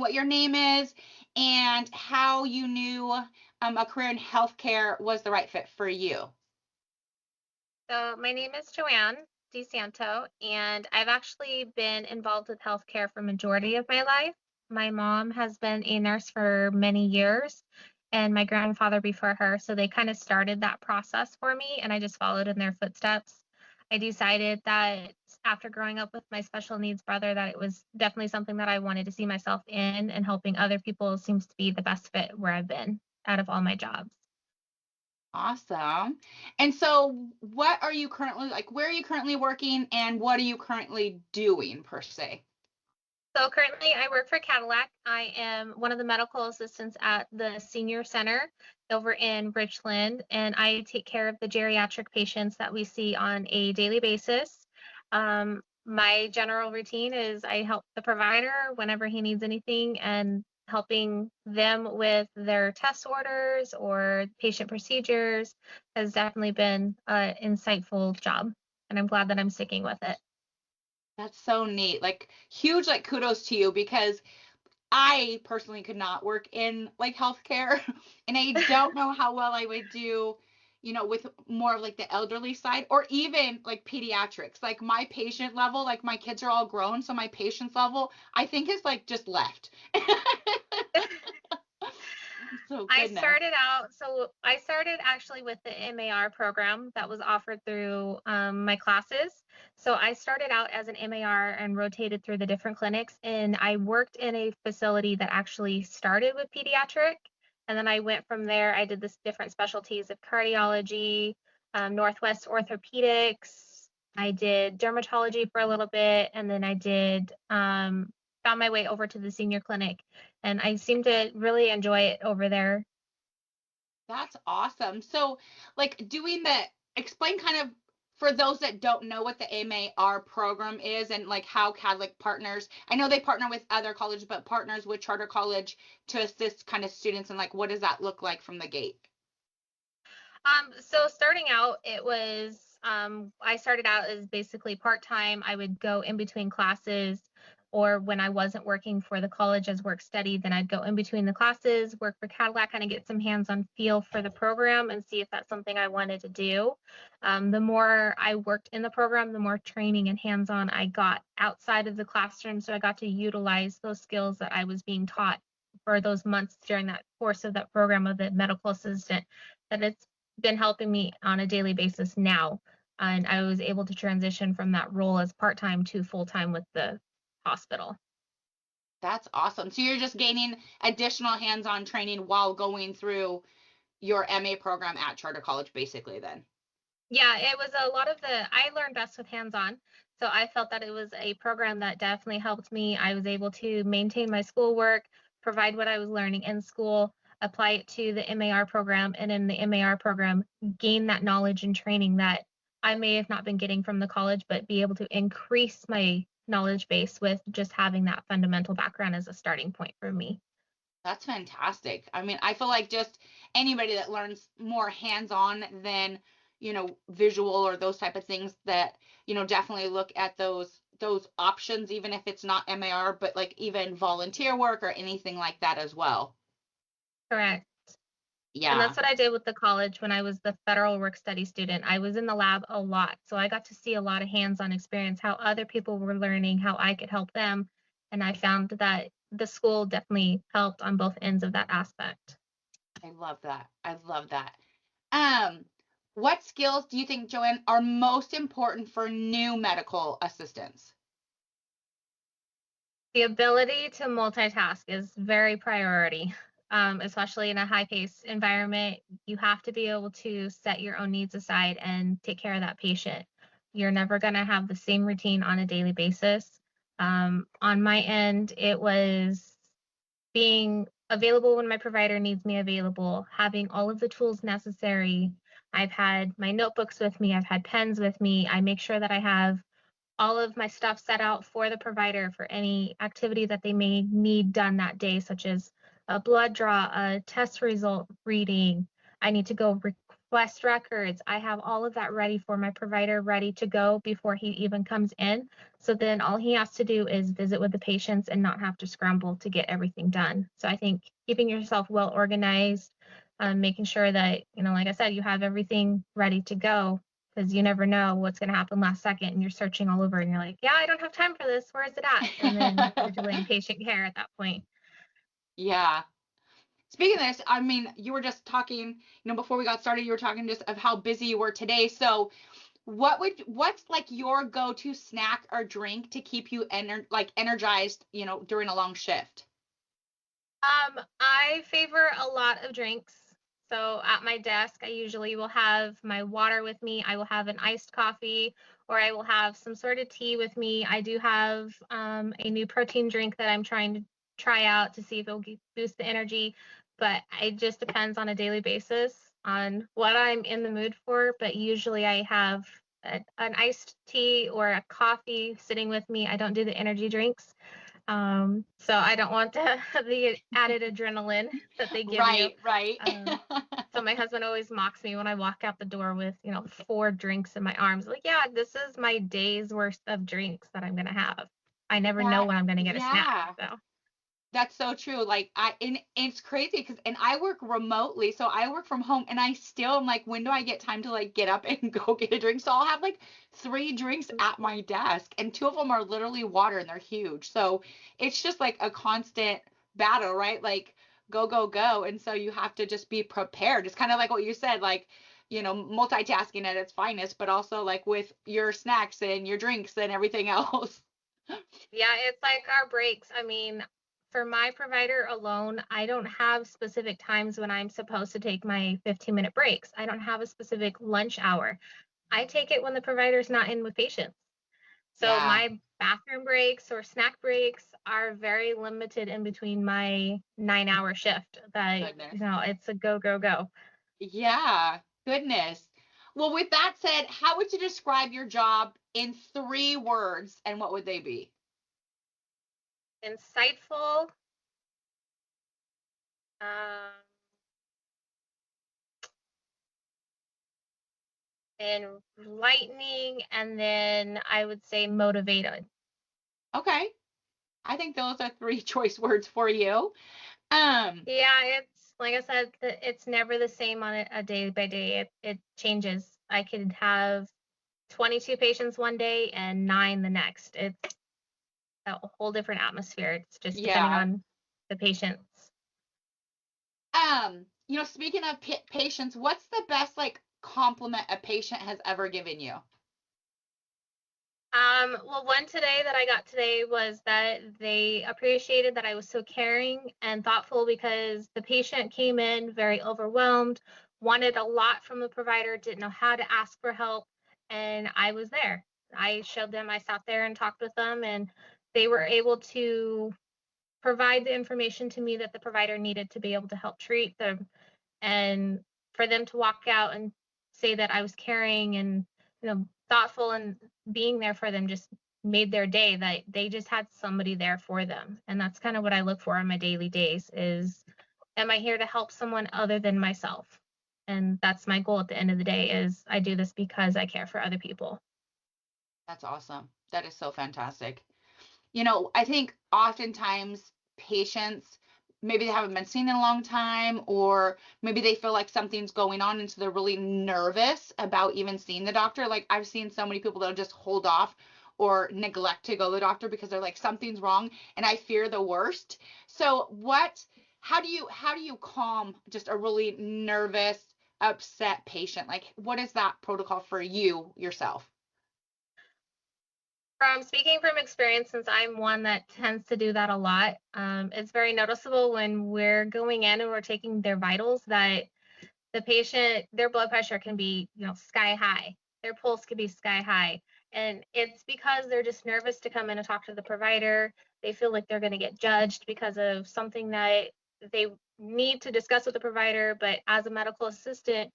what your name is and how you knew a career in healthcare was the right fit for you. So my name is Joann DeSanto, and I've actually been involved with healthcare for majority of my life. My mom has been a nurse for many years, and my grandfather before her. So they kind of started that process for me, and I just followed in their footsteps. I decided that after growing up with my special needs brother, that it was definitely something that I wanted to see myself in, and helping other people seems to be the best fit where I've been out of all my jobs. Awesome. And so what are you currently like, where are you currently working and what are you currently doing per se? So currently I work for Kadlec. I am one of the medical assistants at the senior center over in Richland, and I take care of the geriatric patients that we see on a daily basis. My general routine is I help the provider whenever he needs anything, and helping them with their test orders or patient procedures has definitely been an insightful job, and I'm glad that I'm sticking with it. That's so neat. Like huge like kudos to you because I personally could not work in like healthcare and I don't know how well I would do, with more of like the elderly side or even like pediatrics. Like my patient level, like my kids are all grown, so my patience level I think is like just left. So goodness. I started actually with the MAR program that was offered through my classes. So I started out as an MAR and rotated through the different clinics. And I worked in a facility that actually started with pediatric. And then I went from there. I did this different specialties of cardiology, Northwest orthopedics. I did dermatology for a little bit. And then I did found my way over to the senior clinic, and I seem to really enjoy it over there. That's awesome. So, like doing explain kind of for those that don't know what the MAR program is and like how Catholic partners, I know they partner with other colleges, but partners with charter college to assist kind of students and like what does that look like from the gate? So starting out, I started out as basically part-time. I would go in between classes, or when I wasn't working for the college as work study, then I'd go in between the classes, work for Cadillac, kind of get some hands-on feel for the program and see if that's something I wanted to do. The more I worked in the program, the more training and hands-on I got outside of the classroom. So I got to utilize those skills that I was being taught for those months during that course of that program of the medical assistant, that it's been helping me on a daily basis now. And I was able to transition from that role as part-time to full-time with the hospital. That's awesome. So you're just gaining additional hands-on training while going through your MA program at charter college basically then. Yeah, it was a lot of I learned best with hands-on. So I felt that it was a program that definitely helped me. I was able to maintain my schoolwork, provide what I was learning in school, apply it to the MAR program, and in the MAR program, gain that knowledge and training that I may have not been getting from the college, but be able to increase my knowledge base with just having that fundamental background as a starting point for me. That's fantastic. I mean, I feel like just anybody that learns more hands-on than, visual or those type of things that, definitely look at those options, even if it's not MAR, but like even volunteer work or anything like that as well. Correct. And Yeah, that's what I did with the college when I was the federal work study student. I was in the lab a lot. So I got to see a lot of hands-on experience, how other people were learning, how I could help them. And I found that the school definitely helped on both ends of that aspect. I love that. I love that. Um, what skills do you think, Joanne, are most important for new medical assistants? The ability to multitask is very priority, especially in a high-paced environment. You have to be able to set your own needs aside and take care of that patient. You're never going to have the same routine on a daily basis. On my end, it was being available when my provider needs me available, having all of the tools necessary. I've had my notebooks with me, I've had pens with me. I make sure that I have all of my stuff set out for the provider for any activity that they may need done that day, such as a blood draw, a test result reading. I need to go Quest records. I have all of that ready for my provider, ready to go before he even comes in. So then all he has to do is visit with the patients and not have to scramble to get everything done. So I think keeping yourself well organized, making sure that, like I said, you have everything ready to go, because you never know what's going to happen last second and you're searching all over and you're like, yeah, I don't have time for this. Where is it at? And then you're delaying patient care at that point. Yeah. Speaking of this, I mean, you were just talking, before we got started, you were talking just of how busy you were today. So what's like your go-to snack or drink to keep you energized, during a long shift? I favor a lot of drinks. So at my desk, I usually will have my water with me. I will have an iced coffee, or I will have some sort of tea with me. I do have a new protein drink that I'm trying to try out to see if it'll boost the energy, but it just depends on a daily basis on what I'm in the mood for. But usually I have an iced tea or a coffee sitting with me. I don't do the energy drinks. So I don't want the added adrenaline that they give you. Right, right. So my husband always mocks me when I walk out the door with, 4 drinks in my arms. Like, yeah, this is my day's worth of drinks that I'm gonna have. I never know That, when I'm gonna get a snack. yeah. So That's so true. Like and it's crazy because and I work remotely, so I work from home and I still am like, when do I get time to like get up and go get a drink? So I'll have like 3 drinks at my desk and 2 of them are literally water and they're huge. So it's just like a constant battle, right? Like go, go, go. And so you have to just be prepared. It's kind of like what you said, like, multitasking at its finest, but also like with your snacks and your drinks and everything else. yeah, it's like our breaks. I mean, for my provider alone, I don't have specific times when I'm supposed to take my 15-minute breaks. I don't have a specific lunch hour. I take it when the provider's not in with patients. So Yeah, my bathroom breaks or snack breaks are very limited in between my 9-hour shift. That, goodness. it's a go, go, go. Yeah, goodness. Well, with that said, how would you describe your job in 3 words and what would they be? Insightful, um, enlightening, and then I would say motivated. Okay. I think those are 3 choice words for you. Um, Yeah, it's like I said, it's never the same on a day by day. It changes. I could have 22 patients one day and 9 the next. It's a whole different atmosphere. It's just depending yeah. on the patients. Speaking of patients, what's the best like compliment a patient has ever given you? Well, one today that I got today was that they appreciated that I was so caring and thoughtful, because the patient came in very overwhelmed, wanted a lot from the provider, didn't know how to ask for help, and I was there. I showed them, I sat there and talked with them, and they were able to provide the information to me that the provider needed to be able to help treat them, and for them to walk out and say that I was caring and, thoughtful and being there for them just made their day, that they just had somebody there for them. And that's kind of what I look for on my daily days is, am I here to help someone other than myself? And that's my goal at the end of the day, is I do this because I care for other people. That's awesome. That is so fantastic. I think oftentimes patients, maybe they haven't been seen in a long time, or maybe they feel like something's going on, and so they're really nervous about even seeing the doctor. Like I've seen so many people that'll just hold off or neglect to go to the doctor because they're like, something's wrong, and I fear the worst. So how do you calm just a really nervous, upset patient? Like, what is that protocol for you yourself? From speaking from experience, since I'm one that tends to do that a lot, it's very noticeable when we're going in and we're taking their vitals that the patient, their blood pressure can be, sky high. Their pulse could be sky high. And it's because they're just nervous to come in and talk to the provider. They feel like they're going to get judged because of something that they need to discuss with the provider. But as a medical assistant,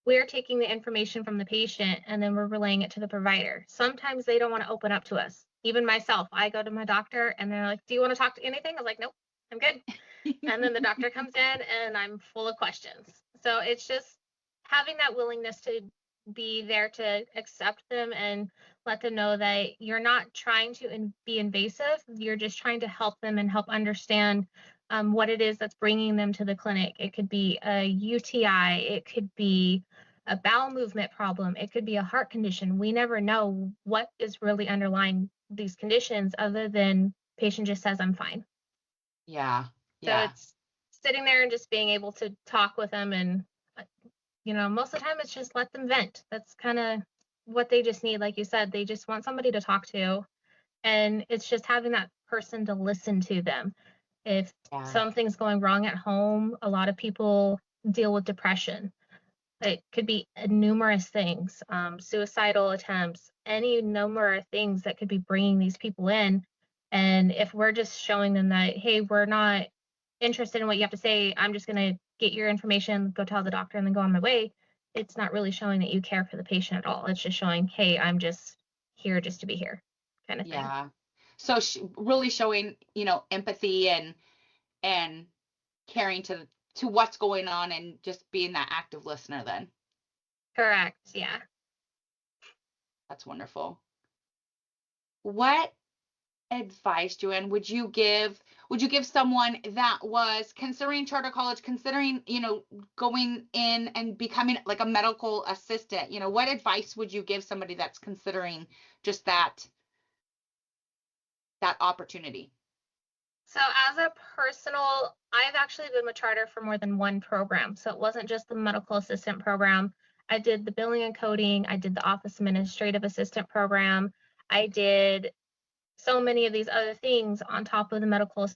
we're taking the information from the patient and then we're relaying it to the provider. Sometimes they don't want to open up to us. Even myself, I go to my doctor and they're like, "Do you want to talk to anything?" I was like, "Nope, I'm good." And then the doctor comes in and I'm full of questions. So it's just having that willingness to be there to accept them and let them know that you're not trying to be invasive. You're just trying to help them and help understand what it is that's bringing them to the clinic. It could be a UTI, it could be a bowel movement problem, it could be a heart condition. We never know what is really underlying these conditions other than patient just says, I'm fine. Yeah. So Yeah. it's sitting there and just being able to talk with them and most of the time it's just let them vent. That's kind of what they just need. Like you said, they just want somebody to talk to. And it's just having that person to listen to them. If Yeah. something's going wrong at home, a lot of people deal with depression. It could be numerous things, suicidal attempts, any number of things that could be bringing these people in. And if we're just showing them that, hey, we're not interested in what you have to say, I'm just going to get your information, go tell the doctor, and then go on my way, it's not really showing that you care for the patient at all. It's just showing, hey, I'm just here just to be here, kind of thing. Yeah. So really showing, empathy and caring to what's going on and just being that active listener then. Correct. Yeah. That's wonderful. What advice, Joann, would you give someone that was considering charter college, considering, going in and becoming like a medical assistant? What advice would you give somebody that's considering just that opportunity? So as a personal, I've actually been with Charter for more than one program. So it wasn't just the medical assistant program. I did the billing and coding. I did the office administrative assistant program. I did so many of these other things on top of the medical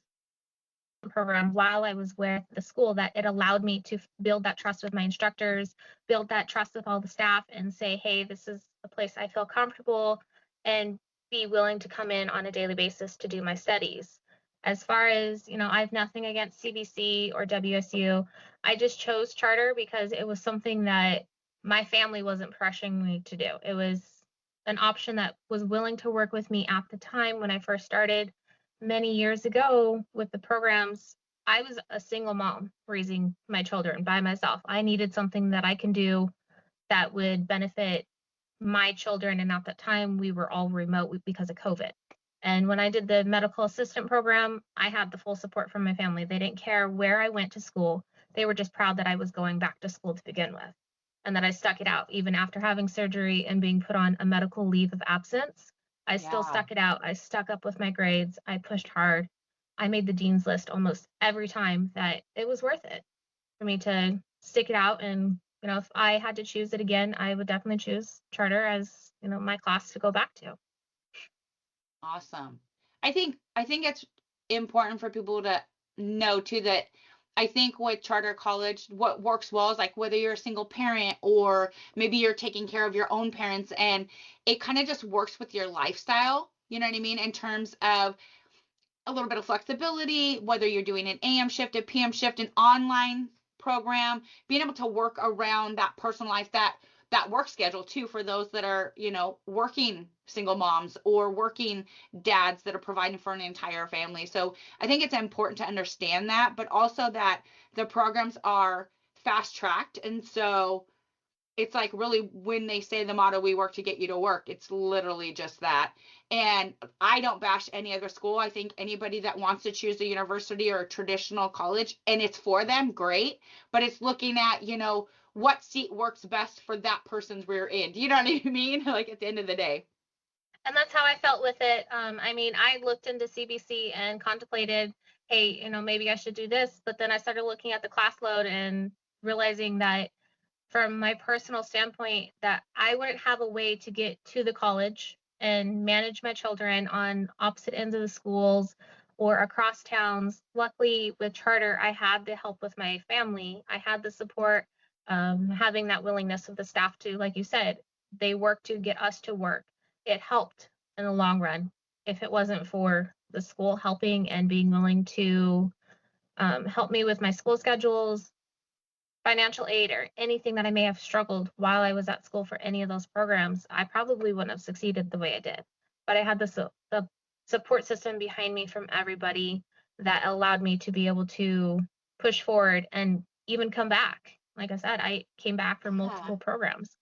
program while I was with the school that it allowed me to build that trust with my instructors, build that trust with all the staff, and say, hey, this is a place I feel comfortable and be willing to come in on a daily basis to do my studies. As far as, I have nothing against CBC or WSU. I just chose charter because it was something that my family wasn't pressuring me to do. It was an option that was willing to work with me at the time when I first started many years ago with the programs. I was a single mom raising my children by myself. I needed something that I can do that would benefit my children. And at that time, we were all remote because of COVID. And when I did the medical assistant program, I had the full support from my family. They didn't care where I went to school. They were just proud that I was going back to school to begin with and that I stuck it out even after having surgery and being put on a medical leave of absence. I still Yeah. stuck it out. I stuck up with my grades. I pushed hard. I made the dean's list almost every time that it was worth it for me to stick it out. And, if I had to choose it again, I would definitely choose charter as, my class to go back to. Awesome. I think it's important for people to know too that I think with charter college, what works well is like whether you're a single parent or maybe you're taking care of your own parents, and it kind of just works with your lifestyle. You know what I mean? In terms of a little bit of flexibility, whether you're doing an AM shift, a PM shift, an online program, being able to work around that personal life, that work schedule too, for those that are, working single moms or working dads that are providing for an entire family. So I think it's important to understand that, but also that the programs are fast tracked. And so it's like really when they say the motto, we work to get you to work, it's literally just that. And I don't bash any other school. I think anybody that wants to choose a university or a traditional college and it's for them, great. But it's looking at, what seat works best for that person's rear end. You know what I mean? Like at the end of the day. And that's how I felt with it. I looked into CBC and contemplated, hey, maybe I should do this. But then I started looking at the class load and realizing that from my personal standpoint, that I wouldn't have a way to get to the college and manage my children on opposite ends of the schools or across towns. Luckily, with charter, I had the help with my family. I had the support, having that willingness of the staff to, like you said, they work to get us to work. It helped in the long run. If it wasn't for the school helping and being willing to help me with my school schedules, financial aid, or anything that I may have struggled while I was at school for any of those programs, I probably wouldn't have succeeded the way I did. But I had the support system behind me from everybody that allowed me to be able to push forward and even come back. like I said, I came back for Yeah, multiple programs.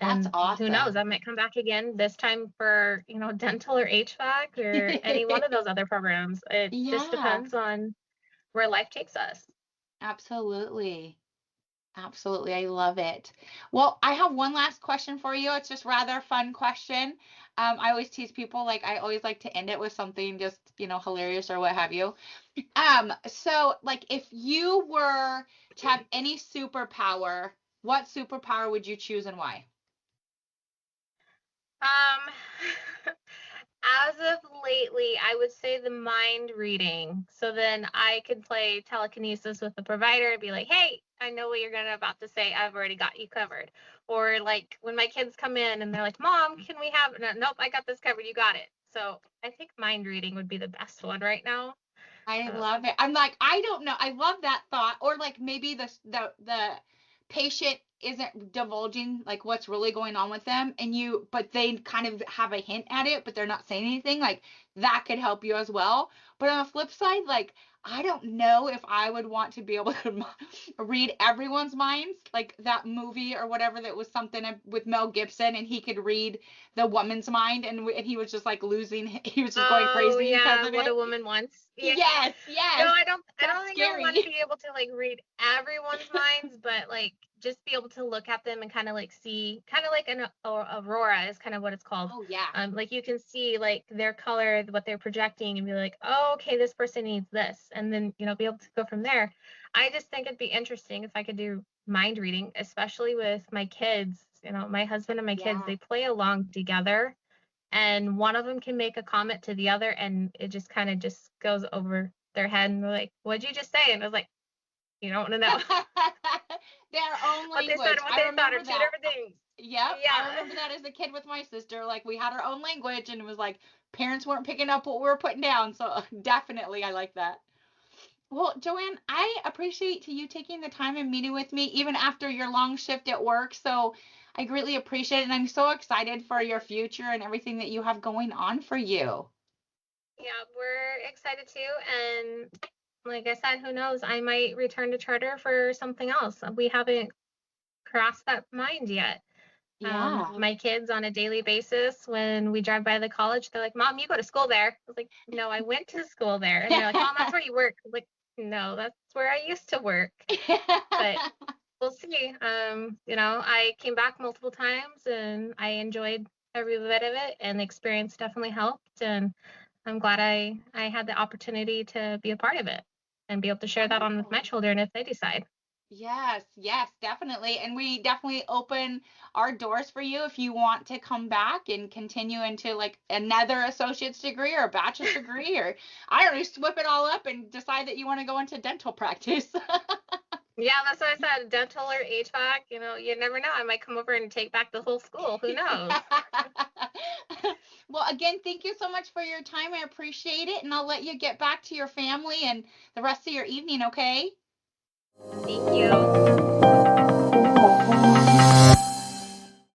that's And who knows, awesome. I might come back again this time for, dental or HVAC or any one of those other programs. It just Yeah, depends on where life takes us. absolutely. Absolutely. I love it. Well, I have one last question for you. It's just rather fun question. I always tease people, like I always like to end it with something just, hilarious or what have you. So like if you were to have any superpower, what superpower would you choose and why? Um, as of lately, I would say the mind reading. So then I could play telekinesis with the provider and be like, hey, I know what you're gonna about to say. I've already got you covered. Or like when my kids come in and they're like, Mom, can we have no, nope, I got this covered, you got it. So I think mind reading would be the best one right now. I Uh, love it. I'm like, I don't know. I love that thought. Or like maybe the patient isn't divulging like what's really going on with them and but they kind of have a hint at it, but they're not saying anything. Like that could help you as well. But on the flip side, like I don't know if I would want to be able to read everyone's minds, like that movie or whatever that was something with Mel Gibson and he could read the woman's mind and he was just like losing, he was just going oh crazy because yeah, of what a it. woman wants. Yeah. Yes, No, yes. I That's don't think I would want to scary. be able to like read everyone's minds, but like just be able to look at them and kind of like see, kind of like an aurora is kind of what it's called. Oh yeah. Like you can see like their color, what they're projecting, and be like, oh, okay, this person needs this, and then be able to go from there. I just think it'd be interesting if I could do mind reading, especially with my kids. My husband and my kids, Yeah. they play along together, and one of them can make a comment to the other and it just kind of just goes over their head and they're like, what'd you just say? And I was like, you don't want to know. Their own What they said language. and what I they thought are remember two that. different things. Yep, I Yeah. remember that as a kid with my sister. Like we had our own language and it was like parents weren't picking up what we were putting down. So definitely I like that. Well, Joann, I appreciate you taking the time and meeting with me even after your long shift at work. So I greatly appreciate it and I'm so excited for your future and everything that you have going on for you. Yeah, we're excited too. And like I said, who knows? I might return to charter for something else. We haven't crossed that mind yet. Yeah. My kids on a daily basis, when we drive by the college, they're like, Mom, you go to school there. I was like, no, I went to school there. And they're like, Mom, that's where you work. I was like, no, that's where I used to work. But we'll see. I came back multiple times and I enjoyed every bit of it, and the experience definitely helped. And I'm glad I had the opportunity to be a part of it and be able to share that on with my Wonderful. children if they decide. Yes, yes, definitely. And we definitely open our doors for you if you want to come back and continue into like another associate's degree or a bachelor's degree, or I don't know, just whip it all up and decide that you want to go into dental practice. Yeah, that's what I said. Dental or HVAC, you never know. I might come over and take back the whole school. Who knows? Well, again, thank you so much for your time. I appreciate it, and I'll let you get back to your family and the rest of your evening, okay? Thank you.